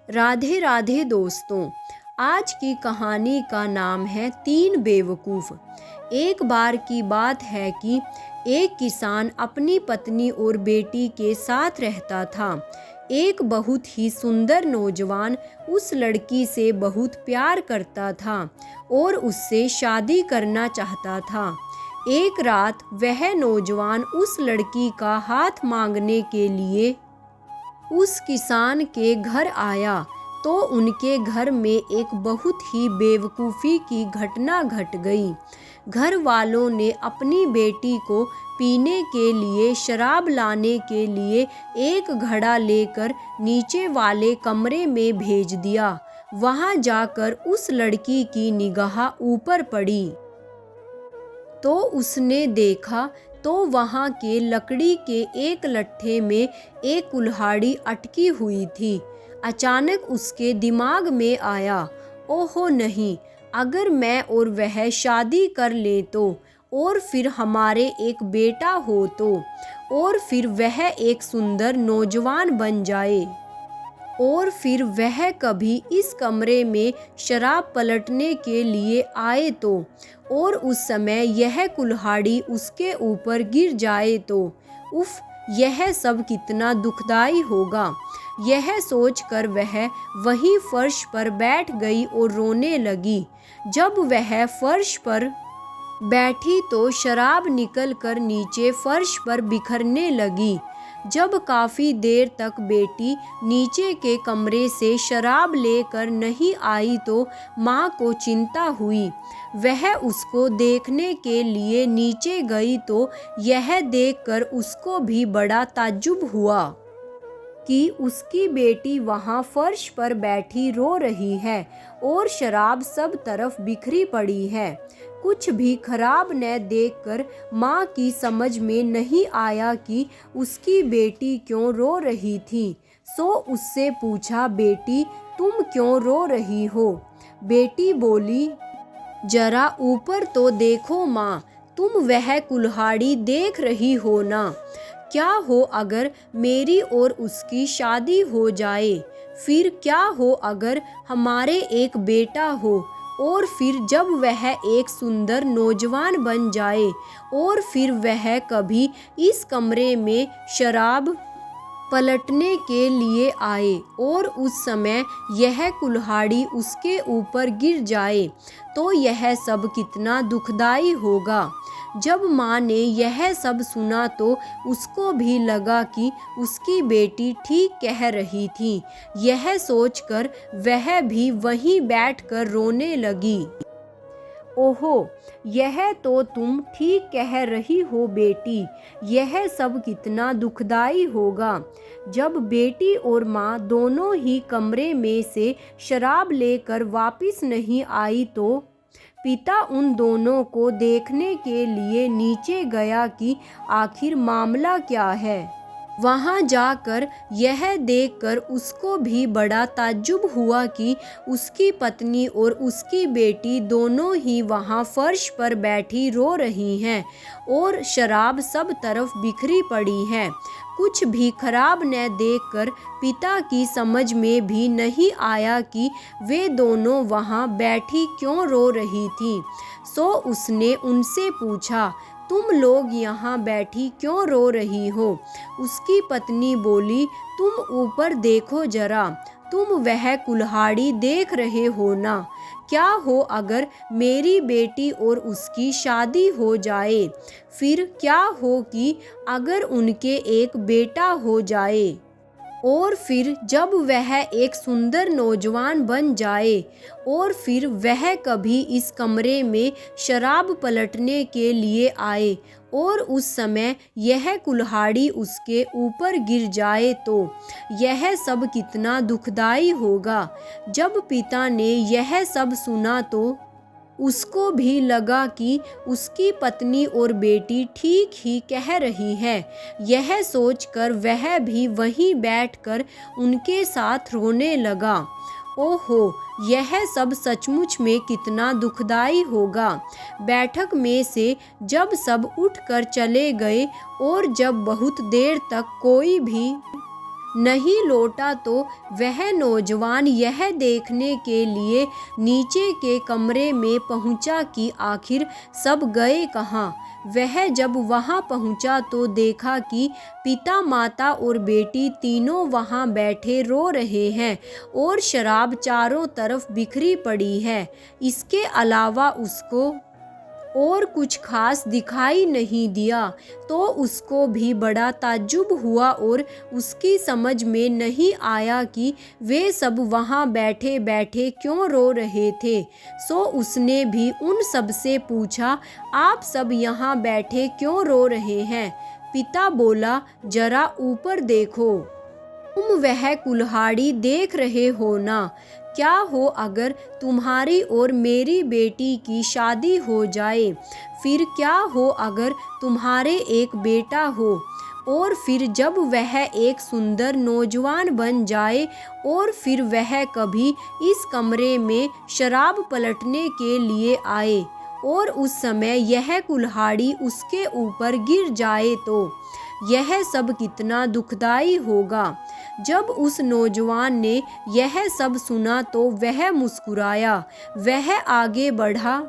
राधे राधे दोस्तों। आज की कहानी का नाम है तीन बेवकूफ़। एक बार की बात है कि एक किसान अपनी पत्नी और बेटी के साथ रहता था। एक बहुत ही सुंदर नौजवान उस लड़की से बहुत प्यार करता था और उससे शादी करना चाहता था। एक रात वह नौजवान उस लड़की का हाथ मांगने के लिए उस किसान के घर आया तो उनके घर में एक बहुत ही बेवकूफ़ी की घटना घट गई। घर वालों ने अपनी बेटी को पीने के लिए शराब लाने के लिए एक घड़ा लेकर नीचे वाले कमरे में भेज दिया। वहां जाकर उस लड़की की निगाह ऊपर पड़ी तो उसने देखा तो वहाँ के लकड़ी के एक लट्ठे में एक कुल्हाड़ी अटकी हुई थी। अचानक उसके दिमाग में आया, ओहो नहीं, अगर मैं और वह शादी कर ले तो, और फिर हमारे एक बेटा हो तो, और फिर वह एक सुंदर नौजवान बन जाए, और फिर वह कभी इस कमरे में शराब पलटने के लिए आए तो, और उस समय यह कुल्हाड़ी उसके ऊपर गिर जाए तो, उफ, यह सब कितना दुखदाई होगा। यह सोचकर वह वहीं फर्श पर बैठ गई और रोने लगी। जब वह फर्श पर बैठी तो शराब निकलकर नीचे फर्श पर बिखरने लगी। जब काफ़ी देर तक बेटी नीचे के कमरे से शराब लेकर नहीं आई तो माँ को चिंता हुई। वह उसको देखने के लिए नीचे गई तो यह देखकर उसको भी बड़ा ताज्जुब हुआ कि उसकी बेटी वहाँ फर्श पर बैठी रो रही है और शराब सब तरफ बिखरी पड़ी है। कुछ भी खराब न देखकर माँ की समझ में नहीं आया कि उसकी बेटी क्यों रो रही थी। सो उससे पूछा, बेटी तुम क्यों रो रही हो? बेटी बोली, जरा ऊपर तो देखो माँ, तुम वह कुल्हाड़ी देख रही हो ना? क्या हो अगर मेरी और उसकी शादी हो जाए? फिर क्या हो अगर हमारे एक बेटा हो? और फिर जब वह एक सुंदर नौजवान बन जाए और फिर वह कभी इस कमरे में शराब पलटने के लिए आए और उस समय यह कुल्हाड़ी उसके ऊपर गिर जाए तो यह सब कितना दुखदाई होगा। जब माँ ने यह सब सुना तो उसको भी लगा कि उसकी बेटी ठीक कह रही थी। यह सोचकर वह भी वहीं बैठकर रोने लगी। ओहो, यह तो तुम ठीक कह रही हो बेटी, यह सब कितना दुखदाई होगा। जब बेटी और माँ दोनों ही कमरे में से शराब लेकर वापस नहीं आई तो पिता उन दोनों को देखने के लिए नीचे गया कि आखिर मामला क्या है। वहाँ जाकर यह देखकर उसको भी बड़ा ताज्जुब हुआ कि उसकी पत्नी और उसकी बेटी दोनों ही वहाँ फर्श पर बैठी रो रही हैं और शराब सब तरफ बिखरी पड़ी है। कुछ भी खराब न देखकर पिता की समझ में भी नहीं आया कि वे दोनों वहाँ बैठी क्यों रो रही थी। सो उसने उनसे पूछा, तुम लोग यहाँ बैठी क्यों रो रही हो? उसकी पत्नी बोली, तुम ऊपर देखो जरा, तुम वह कुल्हाड़ी देख रहे हो ना? क्या हो अगर मेरी बेटी और उसकी शादी हो जाए? फिर क्या हो कि अगर उनके एक बेटा हो जाए? और फिर जब वह एक सुंदर नौजवान बन जाए और फिर वह कभी इस कमरे में शराब पलटने के लिए आए और उस समय यह कुल्हाड़ी उसके ऊपर गिर जाए तो यह सब कितना दुखदाई होगा। जब पिता ने यह सब सुना तो उसको भी लगा कि उसकी पत्नी और बेटी ठीक ही कह रही है। यह सोचकर वह भी वहीं बैठकर उनके साथ रोने लगा। ओहो, यह सब सचमुच में कितना दुखदाई होगा। बैठक में से जब सब उठकर चले गए और जब बहुत देर तक कोई भी नहीं लौटा तो वह नौजवान यह देखने के लिए नीचे के कमरे में पहुंचा कि आखिर सब गए कहाँ। वह जब वहां पहुंचा तो देखा कि पिता, माता और बेटी तीनों वहां बैठे रो रहे हैं और शराब चारों तरफ बिखरी पड़ी है। इसके अलावा उसको और कुछ खास दिखाई नहीं दिया। तो उसको भी बड़ा ताज्जुब हुआ और उसकी समझ में नहीं आया कि वे सब वहाँ बैठे बैठे क्यों रो रहे थे। सो उसने भी उन सब से पूछा, आप सब यहाँ बैठे क्यों रो रहे हैं। पिता बोला, जरा ऊपर देखो, तुम वह कुल्हाड़ी देख रहे हो ना। क्या हो अगर तुम्हारी और मेरी बेटी की शादी हो जाए, फिर क्या हो अगर तुम्हारे एक बेटा हो, और फिर जब वह एक सुंदर नौजवान बन जाए और फिर वह कभी इस कमरे में शराब पलटने के लिए आए और उस समय यह कुल्हाड़ी उसके ऊपर गिर जाए तो यह सब कितना दुखदाई होगा। जब उस नौजवान ने यह सब सुना तो वह मुस्कुराया। वह आगे बढ़ा,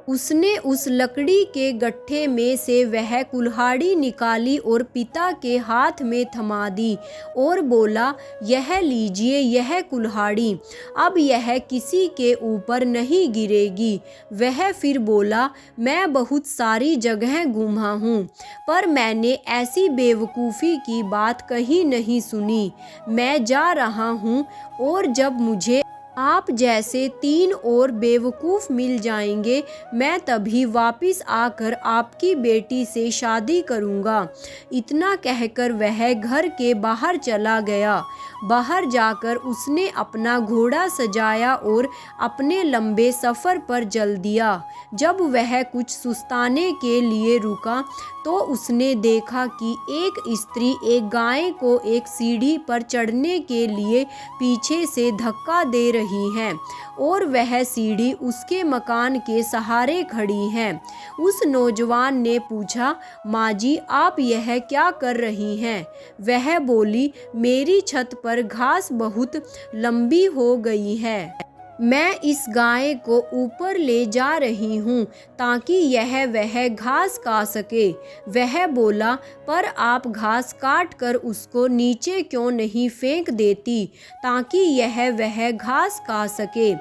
उसने उस लकड़ी के गट्ठे में से वह कुल्हाड़ी निकाली और पिता के हाथ में थमा दी और बोला, यह लीजिए यह कुल्हाड़ी, अब यह किसी के ऊपर नहीं गिरेगी। वह फिर बोला, मैं बहुत सारी जगह घूमा हूँ पर मैंने ऐसी बेवकूफ़ी की बात कहीं नहीं सुनी। मैं जा रहा हूँ और जब मुझे आप जैसे 3 और बेवकूफ़ मिल जाएंगे, मैं तभी वापस आकर आपकी बेटी से शादी करूँगा। इतना कहकर वह घर के बाहर चला गया। बाहर जाकर उसने अपना घोड़ा सजाया और अपने लंबे सफ़र पर चल दिया। जब वह कुछ सुस्ताने के लिए रुका तो उसने देखा कि एक स्त्री एक गाय को एक सीढ़ी पर चढ़ने के लिए पीछे से धक्का दे रही है और वह सीढ़ी उसके मकान के सहारे खड़ी है। उस नौजवान ने पूछा, माँ जी आप यह क्या कर रही हैं? वह बोली, मेरी छत पर घास बहुत लंबी हो गई है, मैं इस गाय को ऊपर ले जा रही हूँ ताकि यह वह घास खा सके। वह बोला, पर आप घास काट कर उसको नीचे क्यों नहीं फेंक देती ताकि यह वह घास खा सके।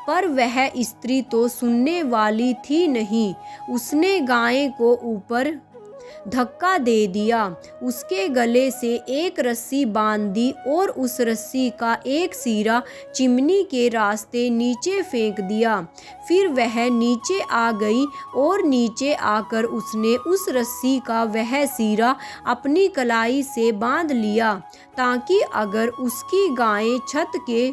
पर वह स्त्री तो सुनने वाली थी नहीं। उसने गाय को ऊपर धक्का दे दिया, उसके गले से एक रस्सी बांध दी और उस रस्सी का एक सिरा चिमनी के रास्ते नीचे फेंक दिया। फिर वह नीचे आ गई और नीचे आकर उसने उस रस्सी का वह सिरा अपनी कलाई से बांध लिया ताकि अगर उसकी गाय छत के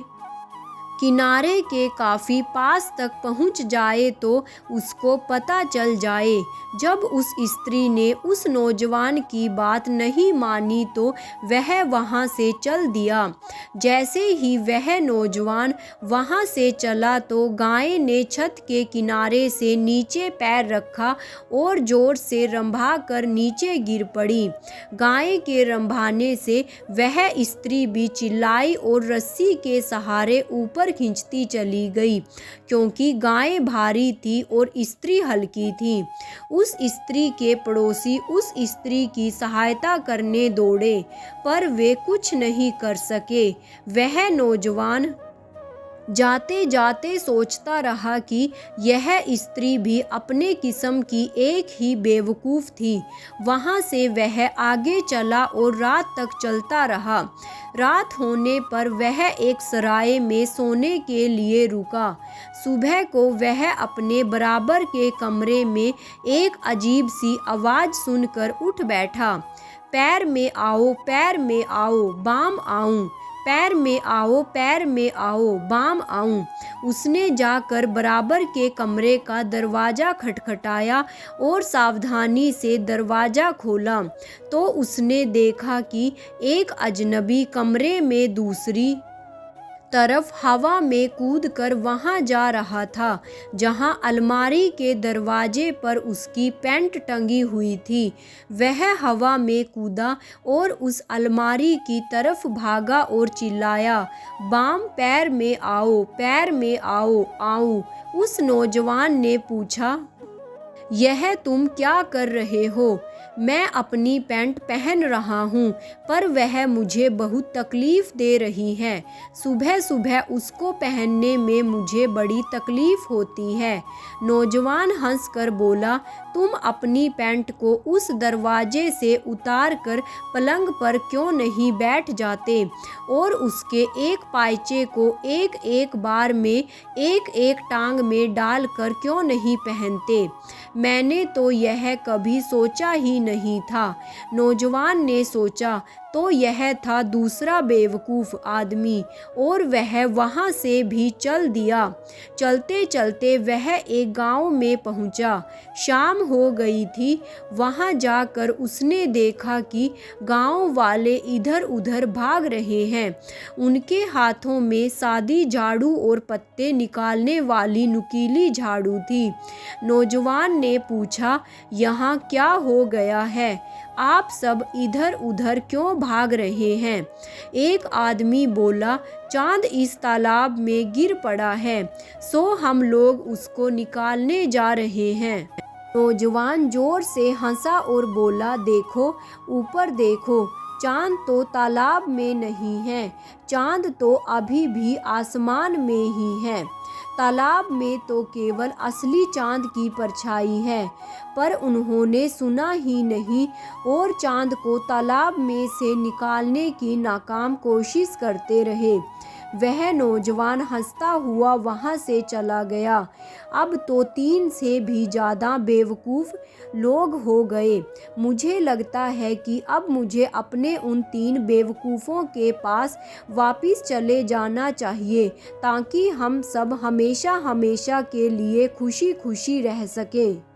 किनारे के काफ़ी पास तक पहुंच जाए तो उसको पता चल जाए। जब उस स्त्री ने उस नौजवान की बात नहीं मानी तो वह वहां से चल दिया। जैसे ही वह नौजवान वहां से चला तो गाय ने छत के किनारे से नीचे पैर रखा और जोर से रंभा कर नीचे गिर पड़ी। गाय के रंभाने से वह स्त्री भी चिल्लाई और रस्सी के सहारे ऊपर खींचती चली गई क्योंकि गाय भारी थी और स्त्री हल्की थी। उस स्त्री के पड़ोसी उस स्त्री की सहायता करने दौड़े पर वे कुछ नहीं कर सके। वह नौजवान जाते जाते सोचता रहा कि यह स्त्री भी अपने किस्म की एक ही बेवकूफ़ थी। वहाँ से वह आगे चला और रात तक चलता रहा। रात होने पर वह एक सराय में सोने के लिए रुका। सुबह को वह अपने बराबर के कमरे में एक अजीब सी आवाज़ सुनकर उठ बैठा, पैर में आओ बाम आऊं, पैर में आओ बाम आऊं। उसने जाकर बराबर के कमरे का दरवाज़ा खटखटाया और सावधानी से दरवाज़ा खोला तो उसने देखा कि एक अजनबी कमरे में दूसरी तरफ हवा में कूदकर वहां जा रहा था जहां अलमारी के दरवाजे पर उसकी पैंट टंगी हुई थी। वह हवा में कूदा और उस अलमारी की तरफ भागा और चिल्लाया, बाम, पैर में आओ, पैर में आओ, आओ। उस नौजवान ने पूछा, यह तुम क्या कर रहे हो? मैं अपनी पैंट पहन रहा हूँ, पर वह मुझे बहुत तकलीफ़ दे रही है। सुबह सुबह उसको पहनने में मुझे बड़ी तकलीफ़ होती है। नौजवान हंसकर बोला, तुम अपनी पैंट को उस दरवाजे से उतार कर पलंग पर क्यों नहीं बैठ जाते और उसके एक पायचे को एक एक बार में एक एक टांग में डालकर क्यों नहीं पहनते? मैंने तो यह कभी सोचा ही नहीं था। नौजवान ने सोचा तो यह था दूसरा बेवकूफ़ आदमी और वह वहाँ से भी चल दिया। चलते चलते वह एक गांव में पहुँचा। शाम हो गई थी। वहाँ जाकर उसने देखा कि गांव वाले इधर उधर भाग रहे हैं। उनके हाथों में सादी झाड़ू और पत्ते निकालने वाली नुकीली झाड़ू थी। नौजवान ने पूछा, यहाँ क्या हो गया है? आप सब इधर उधर क्यों भाग रहे हैं? एक आदमी बोला, चांद इस तालाब में गिर पड़ा है, सो हम लोग उसको निकालने जा रहे हैं। नौजवान जोर से हंसा और बोला, देखो, ऊपर देखो, चांद तो तालाब में नहीं है, चांद तो अभी भी आसमान में ही है। तालाब में तो केवल असली चांद की परछाई है। पर उन्होंने सुना ही नहीं और चांद को तालाब में से निकालने की नाकाम कोशिश करते रहे। वह नौजवान हंसता हुआ वहाँ से चला गया। अब तो 3 से भी ज़्यादा बेवकूफ़ लोग हो गए। मुझे लगता है कि अब मुझे अपने उन 3 बेवकूफ़ों के पास वापस चले जाना चाहिए ताकि हम सब हमेशा हमेशा के लिए खुशी खुशी रह सकें।